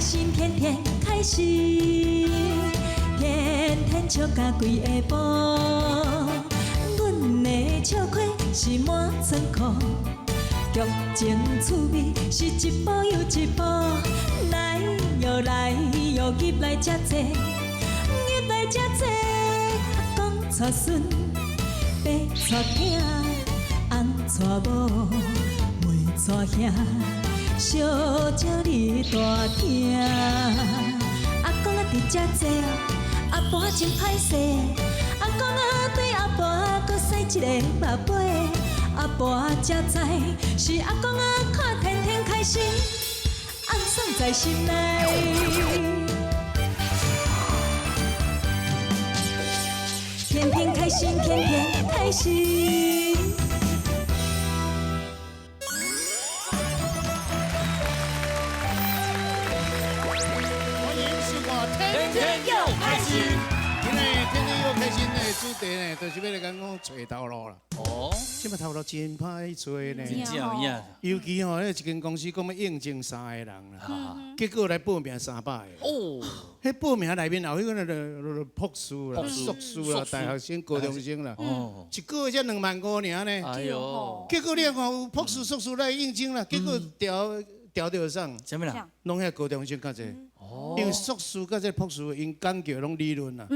心，天天开心，天天笑甲规下晡。阮的笑亏是满仓库，剧情趣味是一步又一步，来又来又入来遮多，入来遮多，公娶孙，爸娶囝，翁娶某，妹娶兄。小鸟你大听，阿公啊伫遮坐，阿婆真歹势，阿公啊对阿婆搁生一个目杯，阿婆才知是阿公啊看天天开心，红爽在心内，天天开心，天天开心。天天又开心，今日天天又开心的主题呢，就是要来讲找头路啦。哦，这摆头路真歹找呢，真正有影。尤其吼，一间公司讲要应征3个人啦，结果来报名300个。哦，迄报名内面有迄个博士啦、硕士啦、大学生、高中生啦，一个月才25000尔呢。哎呦，结果你看有博士、硕士来应征啦，结果调到上，什么啦？拢遐高中生较济。因为硕士甲这博士，因讲究拢理论啦，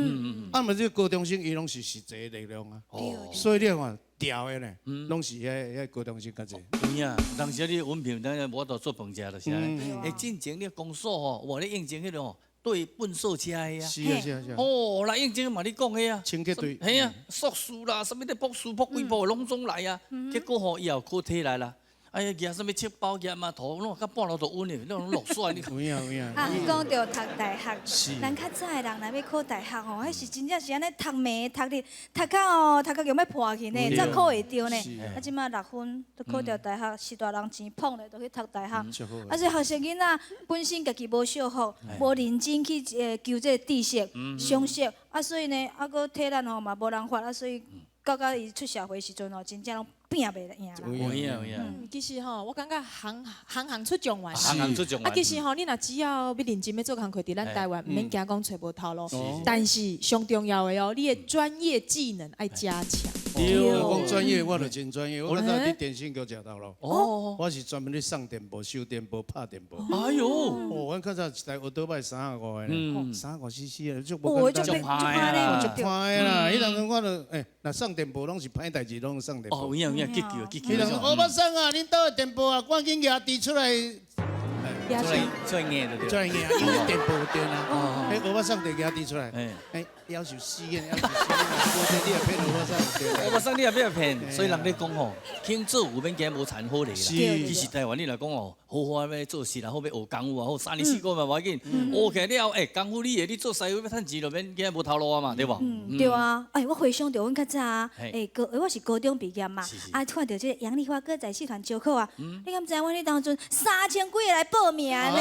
啊，嘛这高中生伊拢是实际力量啊，所以你看调的呢，拢是遐高中生较济。有影，当时你文凭，当然无得做饭食就是啊。进前你公所吼，我咧应征迄种对粪扫车的啊。是啊是啊是啊。哦，来应征嘛，你讲的啊。清洁队。系啊，硕士啦，什么的博士、博几部拢总来啊。结果吼，以后考体来啦。哎呀，举什么七包举嘛，头弄到半路就晕了，弄落水你。有影有影。啊，你讲到读大学，咱较早的人若要考大学吼，迄是真正是安尼读眠读哩，读到用要破去呢，才考会着呢。啊，即马6分都考到大学，是大人钱捧咧，都去读大学。啊，所以学生囡仔本身家己无小福，无认真去求这知识、常识，啊，所以呢，啊，搁体力吼嘛无人发，啊，所以到伊出社会时阵吼，真正拢拼袂赢啦。有影有影。其实吼，我感觉行出状元。行出状元。啊，其实吼，你若只要要认真要做工课，伫咱台湾，毋免惊讲找无头路。但是上重要的哦，你的专业技能爱加强。讲专业，我就真专业。我在电信局食头路。哦。我是专门咧送电波、修电波、拍电波。哎呦！哦，阮较早一台奥多麦35个呢，35 CC 的，足无简单。就歹啦，足歹啦！迄阵我就若送电波拢是歹代志，拢送电波。哦，有影有影，急救急救。迄阵欧巴桑啊，恁兜的电波啊，赶紧拿递出来。最硬的对。最硬，因为电波有电啊。迄欧巴桑得拿递出来。要求死个，要求死个，无电你也骗欧巴桑。欧巴桑你也不要骗，所以人咧讲吼，肯做有免惊无残好咧啦。其实台湾你来讲哦，好好要做事啦，好要学功夫啊，好3年4个嘛无要紧。学起来了，功夫你你做师傅要趁钱，就免惊无头路啊嘛，对无？对啊，我回想到阮较早啊，我是高中毕业嘛，啊，看到这杨丽花歌仔戏团招考啊，你敢知阮迄当阵3000几个来报名呢？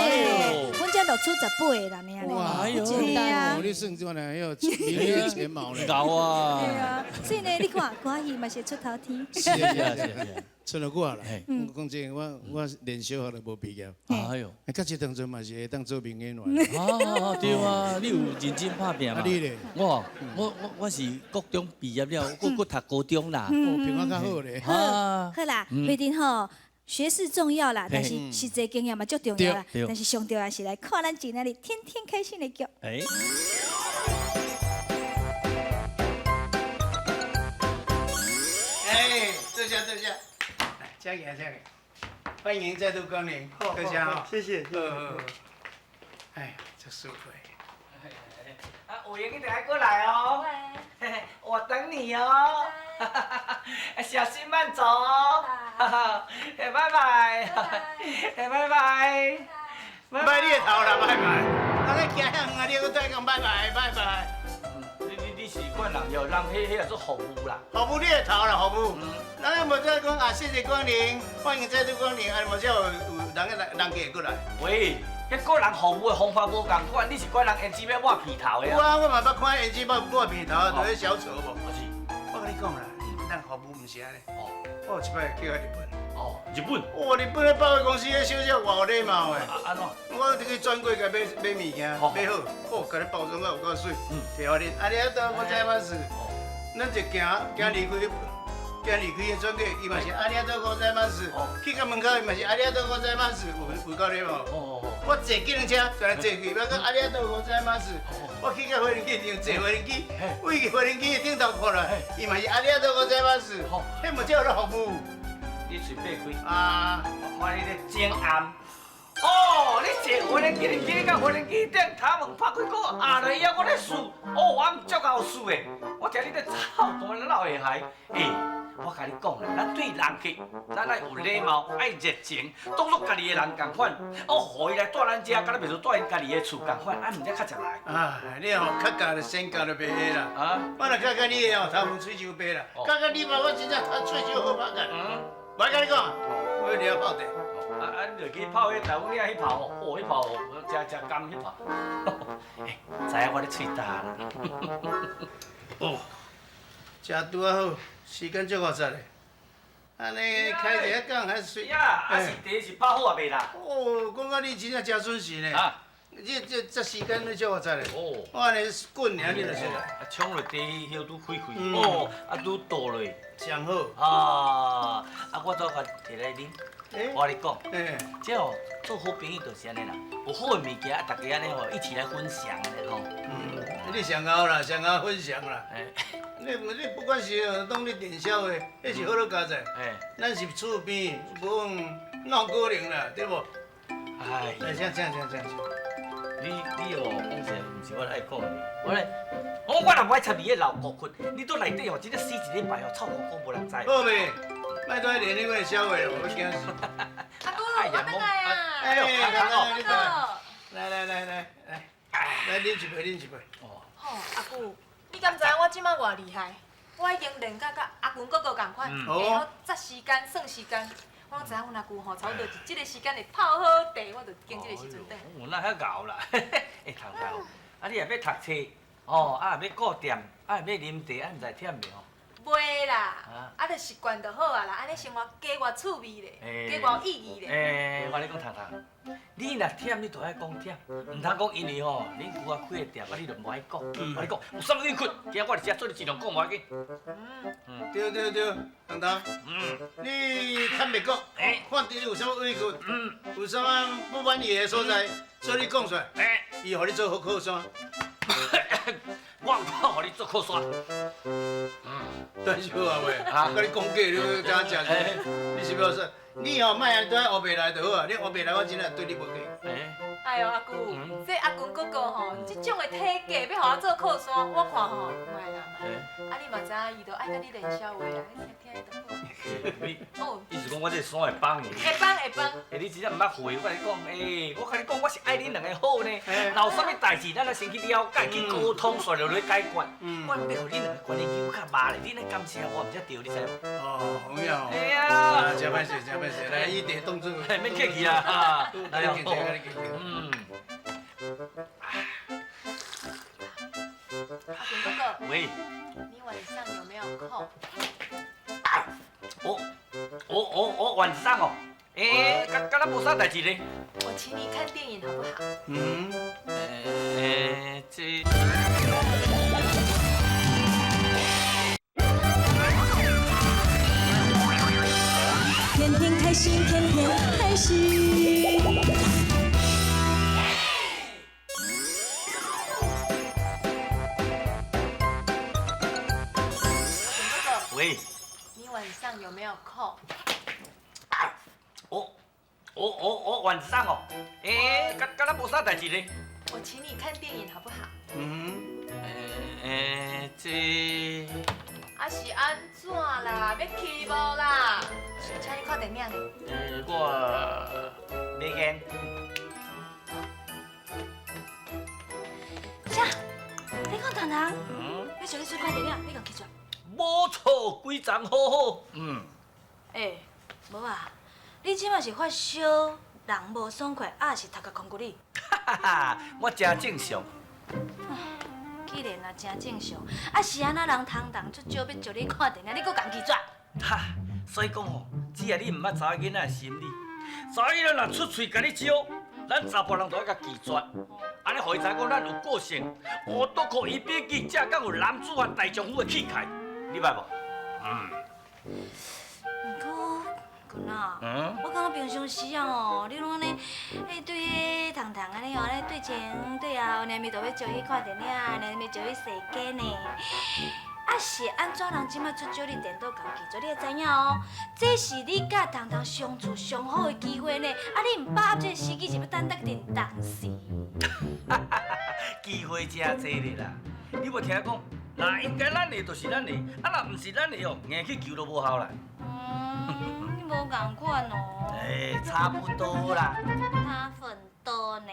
阮遮录出18个人呢。哇，真啊！你算怎呢？要名列前茅呢？高啊！对啊，所以呢，你看歌戏嘛是出头天。是啊是啊，出了我啦。讲真，我连小学都无毕业。哎呦，到这当阵嘛是会当做名演员。啊，对啊，你有认真拍拼嘛？你咧？我是高中毕业了，我读高中啦。评价较好咧。好啦，规定吼。学识重要啦，但是实际经验嘛最重要啦。但是上重要是来看咱今仔日天天开心的剧。坐下坐下，来，嘉颖嘉颖，欢迎再度光临，各家好，谢谢。哎呀，真舒服啊，伟英，你等下过来哦。我等你哦。小心慢走哦。拜拜。拜拜。拜你的头啦，拜拜。啊，你行遐远啊，你搁再讲拜拜，拜拜。你是惯人，要让迄个做服务啦。服务你的头啦，服务。咱无再讲啊，谢谢光临，欢迎再度光临，啊，无才有人家过来。喂。迄个人服务的方法无共款，你是管人胭脂要抹鼻头的有啊，我嘛捌看胭脂抹鼻头，就迄小丑无。是。我跟你讲啦，咱服务毋是安尼。我有一摆去日本。哦，日本。哇，日本的百货公司迄小姐偌有礼貌诶。安怎？我这个专柜甲买物件，买好，哦，甲你包装到有够水，摕互恁。啊，你啊倒我知嘛是，咱就行离开的专柜，伊嘛是阿里阿多ございます。去到门口伊嘛是阿里阿多ございます，有够礼貌。我坐计程车，坐来坐去，我讲阿里阿多ございます。我去到飞机场坐飞机，飞机顶头看来，伊嘛是阿里阿多ございます。迄么叫做服务。你嘴闭开。啊，我看你咧真暗。哦，你坐飞机，今日到飞机顶，头门拍开个下来以后，我咧数，哦，我足够数的。我听你咧操蛋，咱老会害。我甲你讲啦，咱对人客，咱爱有礼貌，爱热情，当作家己的人共款。哦，互伊来住咱家，敢若袂如住因家己的厝共款，毋则较食来。啊，你吼较教就先教就袂下啦。啊，我若教你的吼，头毛喙就白啦。教你嘛，我真正头喙就好拍个。我甲你讲，我你要泡茶。你就去泡迄台湾，你爱去泡哦，迄泡食甘迄泡。知影我咧喙焦啦。哦，食拄啊好，时间足够实嘞。安尼开一个讲还是水。呀，啊是茶是泡好也袂啦。哦，讲到你真正真准时呢。啊，这时间你足够实嘞。哦，我安尼滚尔你就出来。啊，冲落茶叶拄开开，哦，啊拄倒落。上好。啊，啊我早甲摕来啉。我跟你讲，这哦做好朋友就是安尼啦，有好的物件，大家安尼吼一起来分享的吼。你上好啦，上好分享啦。你不管是当你电销的，迄是好了加在。咱是厝边，无闹可能啦，对不？哎，这。你哦，讲实毋是我爱讲的，我若不爱插你个老顾客，你都内底哦，真正死一礼拜哦，臭公无人知。好未？莫再连你个消话了，我惊死。阿姑，我等来啊！哎，你过来，来啉一杯。哦，阿姑，你敢知影我即摆偌厉害？我已经练甲阿君哥哥共款，会晓择时间算时间。我知影阮阿姑吼，差不多是即个时间会泡好茶，我就经即个时阵等。我那遐熬啦，头，啊你也要读册，哦，啊也要顾店，啊也要啉茶，啊毋知忝袂吼？袂啦，啊，着习惯就好啊啦，安尼生活加偌趣味咧，加偌有意义咧。我咧讲你若忝，你就爱讲忝，毋通讲因为吼，恁舅仔开个店，啊你就无爱讲。我咧讲，有啥物你困，今仔我伫遮做你尽量讲无要紧。对，东东。你坦白讲，看弟你有啥委屈，有啥不满意的所在，所以你讲出来，伊互你做好靠山。我互你做靠山。但是好啊喂，甲你讲假，你怎食？你是要说，你吼莫安在黑白来就好啊，你黑白来我真正对你无客。哎呦，阿姑，这阿君哥哥吼，即种的体格要互我做靠山，我看吼，莫啦。啊，你嘛知影，伊就爱甲你练小话啊，你听得到。哦，意思讲我这山会帮你。会帮。你真正毋捌会，我甲你讲，我甲你讲，我是爱恁两个好呢。若有啥物代志，咱来先去了解，去沟通，顺流来解决。我要互恁两个关系愈较麻咧，恁来感谢我，毋才对，你知无？哦，有影哦。哎呀，真歹势，来以茶当作。免客气啊，来来，客气。阿君哥哥，喂，你晚上有没有空？我晚上哦，敢若无啥代志呢。我请你看电影好不好？这。天天开心，天天开心。喂，你晚上有没有空？我晚上哦，敢若无啥代志呢。我请你看电影好不好？这。啊是安怎啦？要去无啦？请你看电影呢。我袂瘾。啥？你讲糖糖？你想你去看电影，你共去做？无错，规张好好。无啊，你即马是发烧，人无爽快，还是头壳空骨哩？我真正常。既然啊真正常，啊是安那人通出招要招你看电影，你搁共去做？所以讲吼，只要你唔捌查囡仔的心理，查囡仔若出嘴甲你招，咱查甫人就要甲拒绝，安尼互伊知讲咱有个性，乌倒靠伊笔记，才敢有男子汉大丈夫的气概，你捌无？毋过，君啊，我感觉平常时啊吼，你拢安尼，对迄糖糖安尼哦，安尼对前对后，连咪都要招去看电影，连咪招去洗街呢。啊是安怎人即摆出招你电脑交记住，你会知影哦？这是你甲糖糖相处上好的机会呢。啊，你唔把握这个时机，是要等定当时。机会真侪咧啦，你无听讲？那应该咱的就是咱的，啊若唔是咱的哦，硬去求都无效啦。你无共款哦。差不多啦。差很多呢。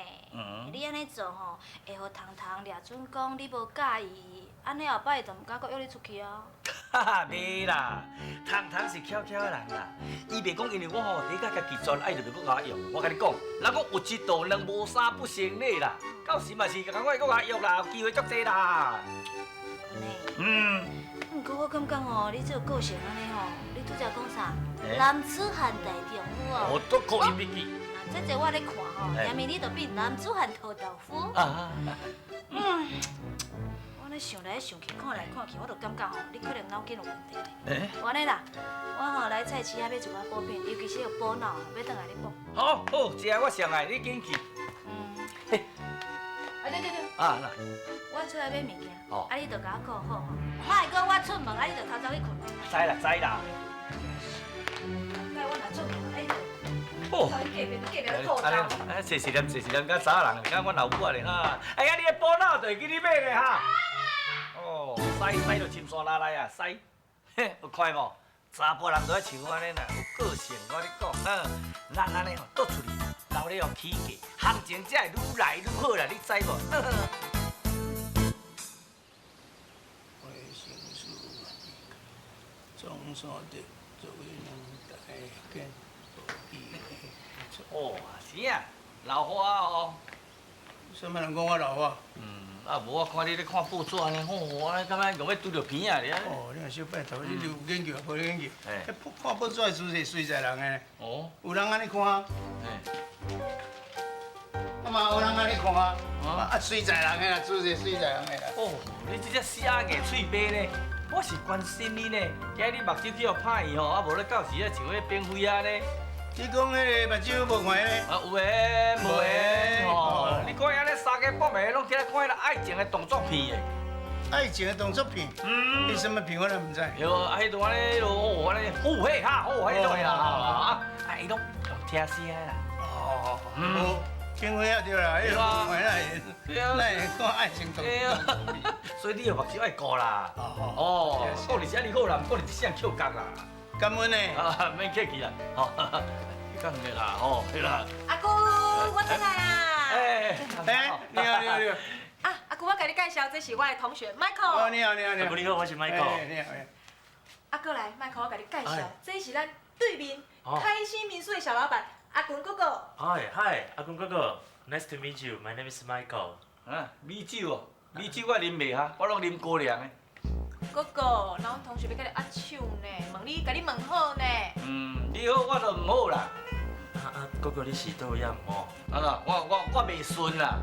你安尼做吼，会互糖糖掠准讲你无介意，安尼后摆伊就唔敢搁约你出去啊。哈哈，袂啦，糖糖是巧巧的人啦，伊袂讲因为我吼第一甲拒绝，爱就袂搁甲我用。我甲你讲，人讲有一道两无三不成礼啦，到时嘛是赶快搁甲我用啦，有机会足济啦。不过我感觉吼，你这个性安尼吼，你拄则讲啥？男子汉大丈夫哦。我都可以笔记。这我咧看吼，明明你就比男子汉臭豆腐。我咧想来想去，看来看去，我就感觉吼，你可能脑筋有问题。我安尼啦，我吼来菜市仔买一寡补品，尤其是有补脑，要转来你补。好，这我上爱，你紧去。对。啊，那。我出来买物件，啊你就甲我顾好吼，莫讲我出门，啊你就偷走去困。知啦。我若出门，你就。哦，谢谢念，甲查人，甲阮老母咧哈。哎呀，你的补脑就会记你买咧哈。哦，使就深山拉来啊，使，有看无？查甫人都要像我安尼啦，有个性。我跟你讲，咱安尼吼，倒出去，留咧用起价，行情才会愈来愈好啦，你知无？中山的作为两代跟哦，是啊，老花哦。什么人讲我老花？无我看你咧看报纸呢，我感觉用要拄着鼻啊咧。哦，你若小拜托，你有研究无研究？看报纸的事是水在人的。哦。有人安尼看。啊嘛，有人安尼看啊。水在人的啦，主是水在人的啦。哦，你这只写硬嘴巴呢？我是关心你呢，今日目睭去互歹去吼，啊无咧到时啊像迄变灰啊呢。你讲迄个目睭无看咧？有诶，无诶，吼，你看安尼三个半暝拢起来看迄个爱情的动作片的。爱情的动作片？你什么片我都唔知。有啊，迄种安尼咯，安尼好嘿哈，好嘿对啦，啊，伊拢用听声的啦。哦。变灰啊对啦，迄个看那会看爱情动作片。所以你有目睭爱顾啦。哦，顾你啥你好啦，顾你一声扣角啦。感恩呢。免客气啦，吼，感恩啦，吼，对啦。阿姑，我回来啦。你好。啊，阿姑，我甲你介绍，这是我的同学 Michael。哦，你好。阿姑你好，我是 Michael。你好。阿哥来 ，Michael，我甲你介绍，这是咱对面开心民宿的小老板阿君哥哥。Hi，阿君哥哥 ，Nice to meet you. My name is Michael。米酒哦，米酒我啉袂哈，我拢啉高粱的。哥哥，咱同学要甲你握手呢，问你，甲你问好呢。你好，我就唔好啦。哥哥你是倒位啊唔好？啊啦，我袂顺啦。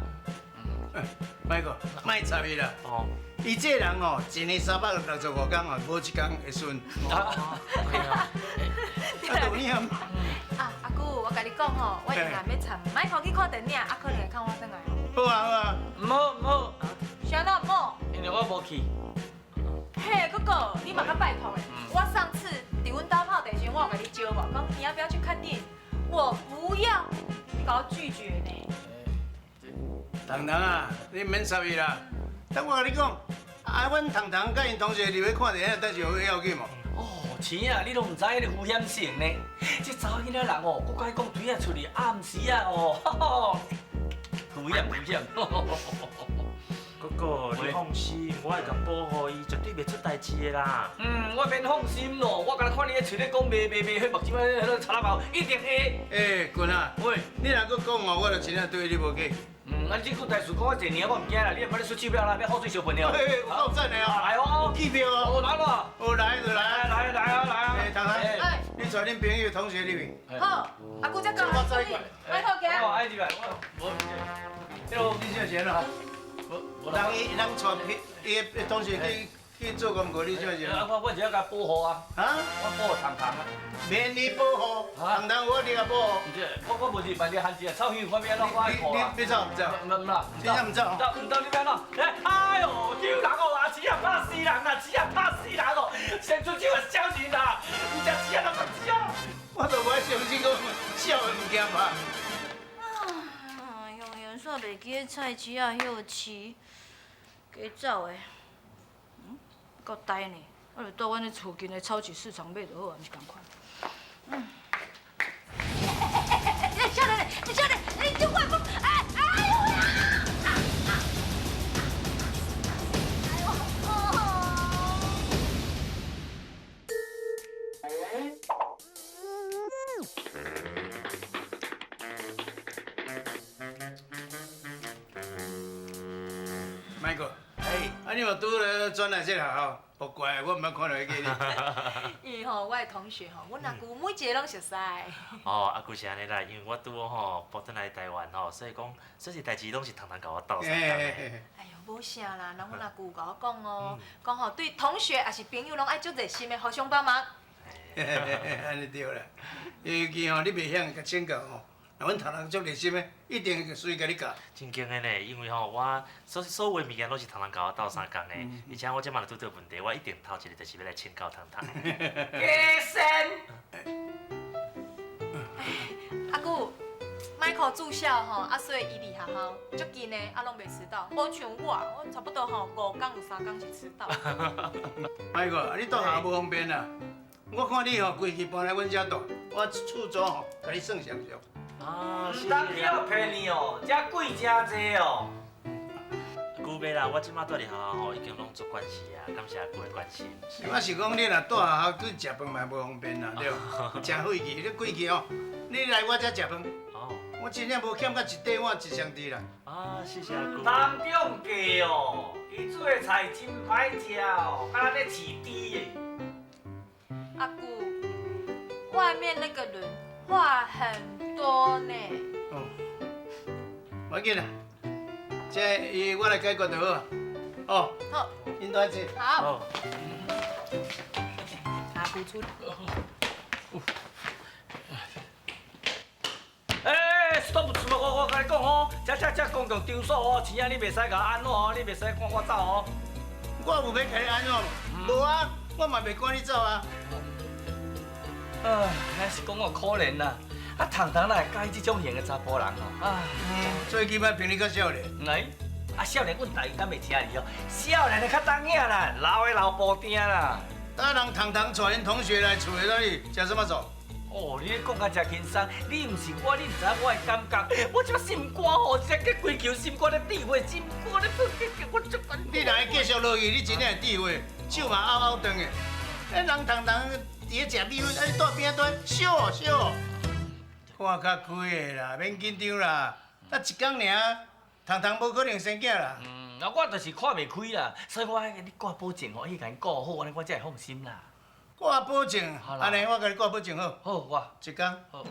迈哥，莫插伊啦。伊这人哦，一年365天哦，无一天会顺。有影。阿姑，我甲你讲吼，我现在要参Michael去看电影，可能会看我转来。好啊。唔好。啥都唔好。因为我无去。嘿，哥哥，你嘛较拜托诶！我上次伫阮家泡茶时，我有甲你招无，讲你要不要去看电影？我不要，你搞我拒绝呢。糖糖啊，你免插伊啦。等我甲你讲，阮糖糖甲因同学入去看电影，但是有要紧无？青啊，你都唔知迄个危险性呢？这查某囡仔人哦，我甲你讲，对啊出去暗时啊哦，危险。哥哥，你放心，我会甲保护伊，绝对袂出代志的啦。我免放心咯，我敢看你咧嘴咧讲袂，迄目睭迄个查拉包一定会。君啊，喂，你若搁讲哦，我就真正对你无计。你搁台词讲我一年，我唔惊啦，你莫咧出钞票啦，要好水小朋友。有够赞的哦！来哦，有机票哦！来咯，来就来。来啊！糖糖，你恁带恁朋友同学入去。好，阿姑才讲我做你，迈克行。哦，爱入来，我，你少钱啊？人伊的同学去做功课，你少钱啊？我只要甲保护啊，啊？我保护糖糖啊。免你保护，糖糖我你也保护。我无是万你限制啊，臭鱼看边啷我爱看啊。你走唔走？唔啦，真正唔走？唔走你边啷？哎呦，救人哦！阿钱啊怕死人啦，钱啊怕死人哦！先出手啊小人啦，唔食钱啊怎么吃啊？我都无相信讲少的物件吧。用元煞袂记菜市啊休市，加走的，够呆呢！我就到阮咧厝近的超级市场买就好，毋是共款。少年，你就快不，哎呦呀！迈克，啊你嘛拄咧转来这学校，不怪我毋捌看到迄个你。伊吼，我的同学吼，阮阿姑每一个拢熟悉。哦，阿姑是安尼啦，因为我拄好吼搬转来台湾吼，所以讲所有代志拢是糖糖甲我斗相共的。哎呦，无啥啦，人阮阿姑甲我讲哦，讲吼对同学也是朋友拢爱足热心的，互相帮忙。安尼对啦，尤其吼你袂晓甲请教吼，那阮糖糖足热心的，一定会随甲你教。真经的呢，因为吼我所有物件拢是糖糖甲我斗相共的，而且我即摆若拄到问题，我一定头一个就是要来请教糖糖。医生，阿姑，迈克住校吼，所以伊离学校足近的，拢袂迟到。无像我差不多吼5天有3天是迟到。迈克，你到学校无方便啦。我看你吼规气搬来阮遮住，我厝租吼甲你算上俗。啊，唔当去我骗你哦，遮贵真济哦。姑袂啦，我即摆住伫学校吼，已经拢做关系啊，感谢阿姑的关心。我是讲你若住学校，对食饭嘛无方便啦，对。真费气，你贵气哦，你来我遮食饭，哦，我真正无欠甲一块碗一双地啦。啊，谢谢阿姑。当中计哦，伊煮的菜真歹食哦，敢若咧饲猪的。阿姑，外面那个人话很多呢。哦，无要紧啦，这我来解决就好啊。哦，好，因大姐。好，哦，阿姑出。stop！我甲你讲哦，这公共场所哦，钱啊你袂使甲我安怎哦，你袂使赶我走哦。我有要甲你安怎无啊，我嘛袂赶你走啊。还是讲我可怜啦，啊，糖糖哪会介意这种型的查甫人哦？最起码比你较少年。来，啊，少年阮大姨敢袂听你哦，少年的较当影啦，老的老布丁啦。当人糖糖带因同学来厝里那里食什么做？哦，你咧讲甲真轻松，你毋是我，你毋知影我的感觉。我即摆心肝哦，这个规球心肝咧智慧，心肝咧我足烦。你若会继续落去，你真正会智慧，手嘛拗拗长的。人糖糖伫咧食米粉，啊你带边仔小小，看较开的啦，免紧张啦。啊一工尔，糖糖无可能生囝啦。啊，我就是看袂开啦，所以我爱你挂保证哦，伊甲因顾好，安尼我才会放心啦。挂保证，安尼我甲你挂保证好。好，我一工。好。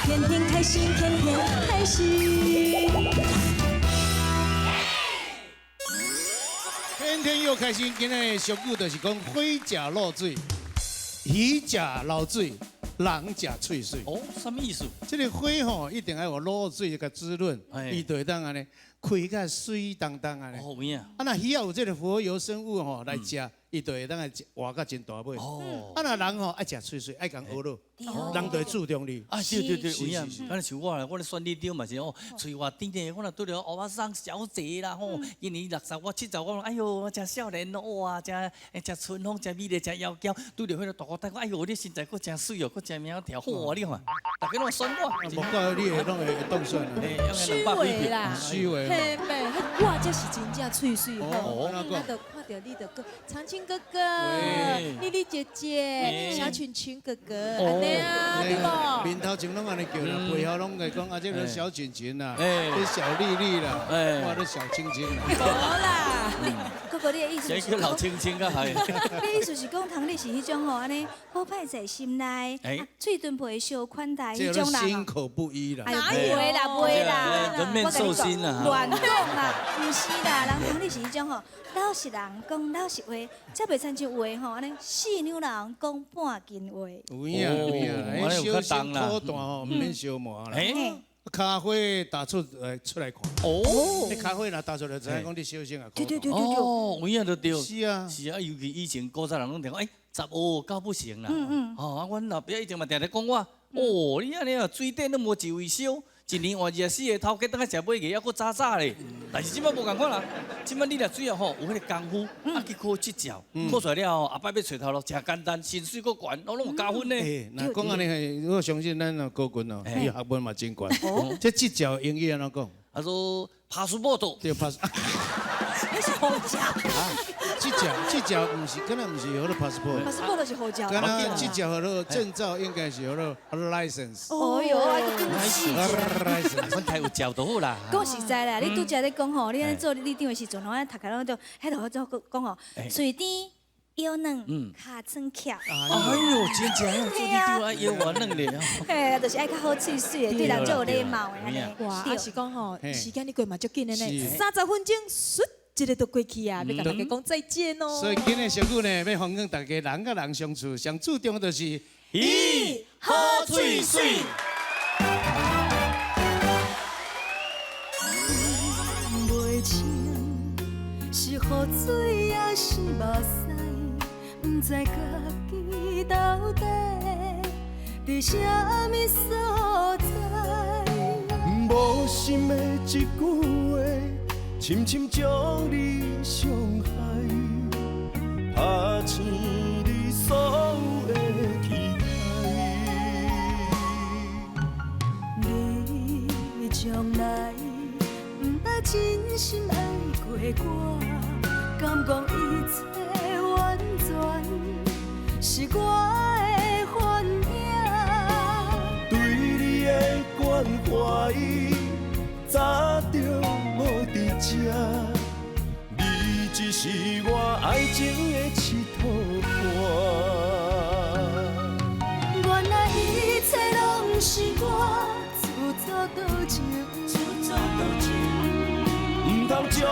天天开心，天天开心。天天又开心，今日的俗语就是讲花食露水，鱼食流水，人食脆水。哦，什么意思？这个花吼一定要有露水甲滋润，伊就会当安尼开甲水当当安尼。哦，有影。啊，那鱼有这个活油生物吼来食，伊就会当来活甲真大尾。哦。啊，那人吼爱食脆水，爱讲学落，人就会注重你。啊，对，有影。敢若像我啦，我咧选你长嘛是哦，喙话甜甜，我若拄着欧巴桑小姐啦吼，今年60我70我，哎呦，我真少年哦，哇，真春风，真美丽，真窈窕，拄着迄个大哥大，哎呦，你身材佫真水哦，佫真苗条，哇，你看，大家拢选我。无怪你会拢会当选啊。虚伪啦，虚伪。嘿，袂，我这是真正脆水吼。哦，我就看到你就讲，常青哥哥喂，丽丽姐姐，哎小群群哥哥，安尼啊，对不？面头前拢安尼叫啦，背后拢会讲啊，这个小群群啦，哎这小丽丽啦，哎哇，这小青青啦。无啦，哥哥，你的意思这是叫老讲，青青个还。你的意思是讲，唐你是迄种吼，安尼好歹在心内，哎水准陪小款待这个迄种人哦。心口不一啦。哪有的啦，袂啦，人面兽心啊乱讲啦，毋是啦，人唐你是迄种吼，老实人讲老实话，才袂亲像有的吼，安尼四两人讲半斤话。有影有影，哦迄小心苦淡吼，唔免小磨啦。哎，咖啡打出来看，哦，你咖啡若打出来，知影讲你小心啊。对对对对对，哦，有影就对。是啊，是啊，尤其以前古早人拢听讲，十五到不行啦。哦，啊，阮老爸以前嘛定定讲我，哦，你安尼啊，水电都无一位烧，一年换24个头家，等下食买个还佫早早咧。但是即摆无共款啦，即摆你若水啊吼，有迄个功夫，啊去考执照，考出来了后，后摆要找头路，真简单，薪水佫悬，拢有加分呢。诶，若讲安尼，我相信咱个高军哦，伊学问嘛真悬。这执照英语安怎讲？他说passport，对，pass。那是护照，执照唔是，敢若唔是好多 passport。 passport 就是护照。敢若执照好多证照应该是好多 license。哦哟，啊，个更细。 license。阮台有照就好啦。讲实在啦，你拄则咧讲吼，你安尼做理长的时阵，我读开拢就，迄度做讲吼，水甜腰软，尻川翘。哎呦，真正哦，做你对我腰我嫩咧。嘿，就是爱较好喙水的，对人就有礼貌的安尼。哇，对啊是讲吼，嘿时间你过嘛足紧的呢是，30分钟，唰，一个都过去啊，要甲大家讲再见哦。所以今日小句呢，要奉劝大家人甲人相处，上注重就是咦，好水水。袂清是雨水还是目屎，不知家己到底伫啥物所在。无心的一句话，深深将你伤害，拍醒你所有的期待。你从来不捌真心爱过我，敢讲一切完全是我的幻影？对你的关怀，早就无伫这，你只是我爱情的一套伴。原来一切拢是我自作多情，唔通将